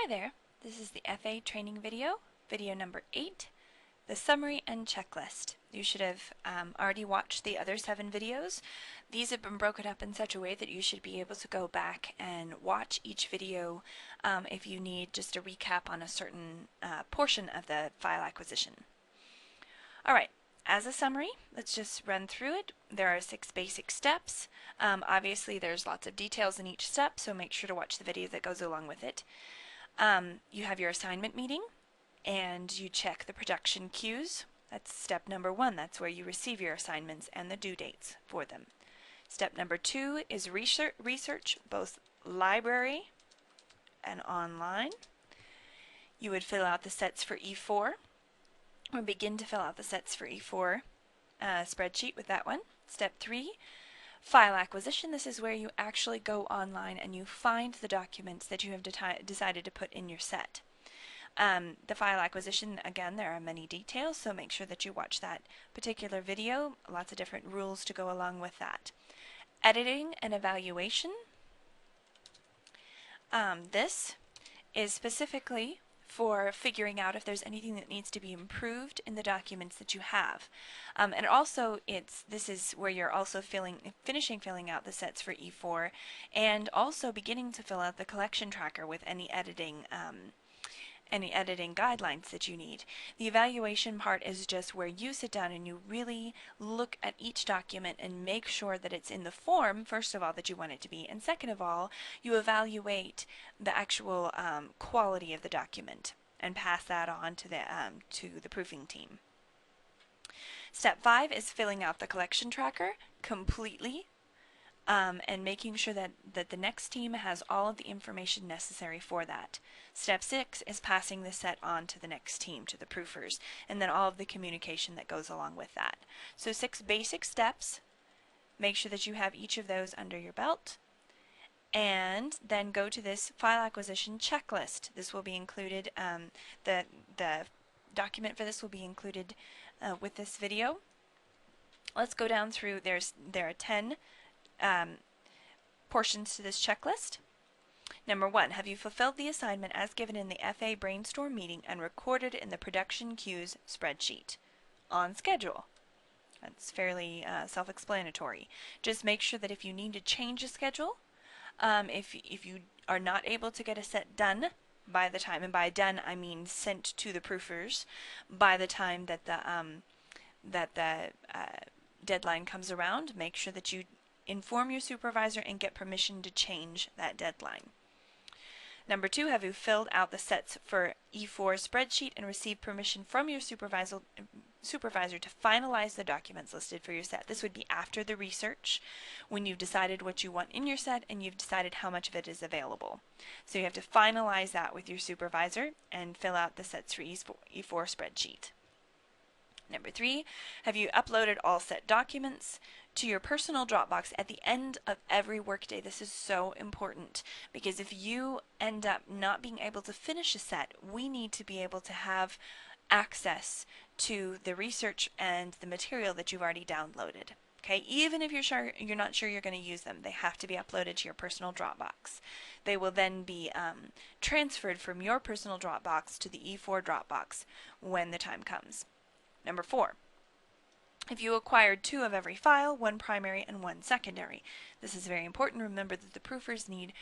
Hi there, this is the FA training video, video number 8, the summary and checklist. You should have already watched the other 7 videos. These have been broken up in such a way that you should be able to go back and watch each video if you need just a recap on a certain portion of the file acquisition. Alright, as a summary, let's just run through it. There are 6 basic steps. Obviously there's lots of details in each step, so make sure to watch the video that goes along with it. You have your assignment meeting and you check the production queues. That's step number 1. That's where you receive your assignments and the due dates for them. Step number 2 is research both library and online. You would fill out the sets for E4 or begin to fill out the sets for E4 spreadsheet with that one. Step 3, file acquisition. This is where you actually go online and you find the documents that you have decided to put in your set. The file acquisition, again, there are many details, so make sure that you watch that particular video. Lots of different rules to go along with that. Editing and evaluation. This is specifically for figuring out if there's anything that needs to be improved in the documents that you have. And also this is where you're also finishing filling out the sets for E4 and also beginning to fill out the collection tracker with any editing guidelines that you need. The evaluation part is just where you sit down and you really look at each document and make sure that it's in the form, first of all, that you want it to be, and second of all, you evaluate the actual quality of the document and pass that on to the proofing team. Step 5 is filling out the collection tracker completely. And making sure that the next team has all of the information necessary for that. Step 6 is passing the set on to the next team, to the proofers, and then all of the communication that goes along with that. So 6 basic steps. Make sure that you have each of those under your belt. And then go to this file acquisition checklist. This will be included, the document for this will be included with this video. Let's go down through, there are 10 portions to this checklist. Number 1, have you fulfilled the assignment as given in the FA brainstorm meeting and recorded in the production queues spreadsheet? On schedule. That's fairly self-explanatory. Just make sure that if you need to change a schedule, if you are not able to get a set done by the time, and by done I mean sent to the proofers by the time that the deadline comes around, make sure that you inform your supervisor and get permission to change that deadline. Number 2, have you filled out the sets for E4 spreadsheet and received permission from your supervisor to finalize the documents listed for your set? This would be after the research, when you've decided what you want in your set and you've decided how much of it is available. So you have to finalize that with your supervisor and fill out the sets for E4 spreadsheet. Number 3, have you uploaded all set documents to your personal Dropbox at the end of every workday? This is so important because if you end up not being able to finish a set, we need to be able to have access to the research and the material that you've already downloaded. Okay, even if you're not sure you're going to use them, they have to be uploaded to your personal Dropbox. They will then be transferred from your personal Dropbox to the E4 Dropbox when the time comes. Number 4, if you acquired 2 of every file, 1 primary and 1 secondary. This is very important. Remember that the proofers need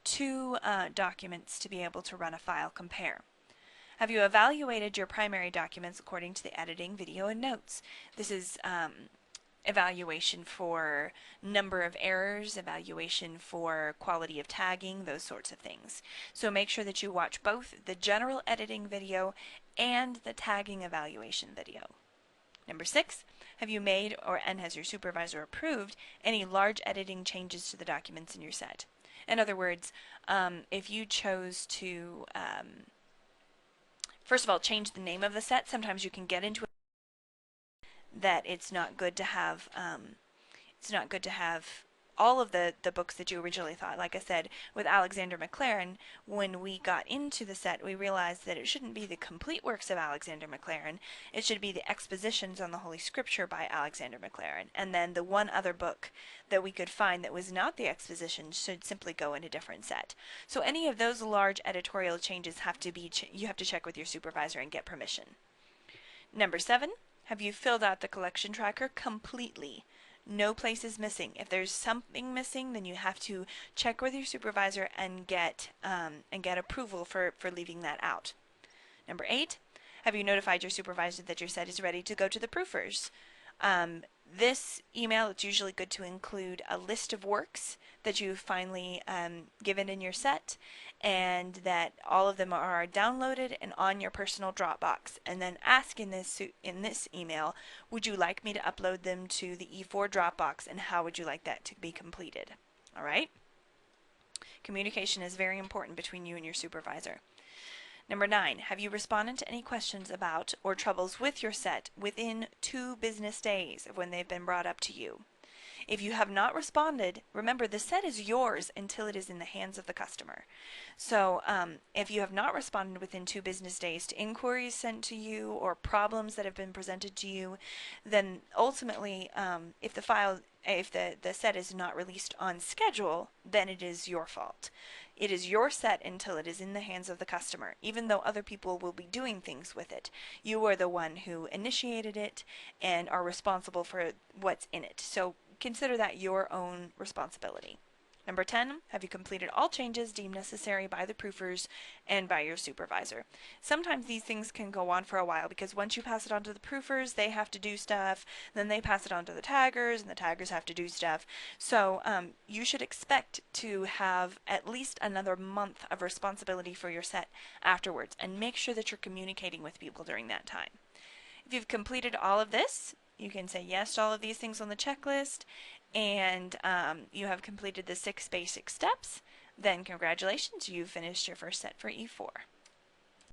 2 documents to be able to run a file compare. Have you evaluated your primary documents according to the editing, video, and notes? This is evaluation for number of errors, evaluation for quality of tagging, those sorts of things. So make sure that you watch both the general editing video and the tagging evaluation video. Number 6, have you made and has your supervisor approved any large editing changes to the documents in your set? In other words, if you chose to, first of all, change the name of the set, sometimes you can get into it that it's not good to have all of the books that you originally thought. Like I said, with Alexander Maclaren, when we got into the set, we realized that it shouldn't be the complete works of Alexander Maclaren. It should be the expositions on the Holy Scripture by Alexander Maclaren. And then the one other book that we could find that was not the exposition should simply go in a different set. So any of those large editorial changes have to be, you have to check with your supervisor and get permission. Number 7, have you filled out the collection tracker completely? No place is missing. If there's something missing, then you have to check with your supervisor and get approval for leaving that out. Number 8, have you notified your supervisor that your set is ready to go to the proofers? This email, it's usually good to include a list of works that you've finally given in your set, and that all of them are downloaded and on your personal Dropbox. And then ask in this email, would you like me to upload them to the E4 Dropbox, and how would you like that to be completed? All right? Communication is very important between you and your supervisor. Number 9, have you responded to any questions about or troubles with your set within 2 business days of when they've been brought up to you? If you have not responded, remember the set is yours until it is in the hands of the customer. So if you have not responded within 2 business days to inquiries sent to you or problems that have been presented to you, then ultimately if the set is not released on schedule, then it is your fault. It is your set until it is in the hands of the customer, even though other people will be doing things with it. You are the one who initiated it and are responsible for what's in it. So consider that your own responsibility. Number 10, have you completed all changes deemed necessary by the proofers and by your supervisor? Sometimes these things can go on for a while because once you pass it on to the proofers, they have to do stuff, then they pass it on to the taggers, and the taggers have to do stuff. So you should expect to have at least another month of responsibility for your set afterwards, and make sure that you're communicating with people during that time. If you've completed all of this, you can say yes to all of these things on the checklist, and you have completed the 6 basic steps, then congratulations, you've finished your first set for E4.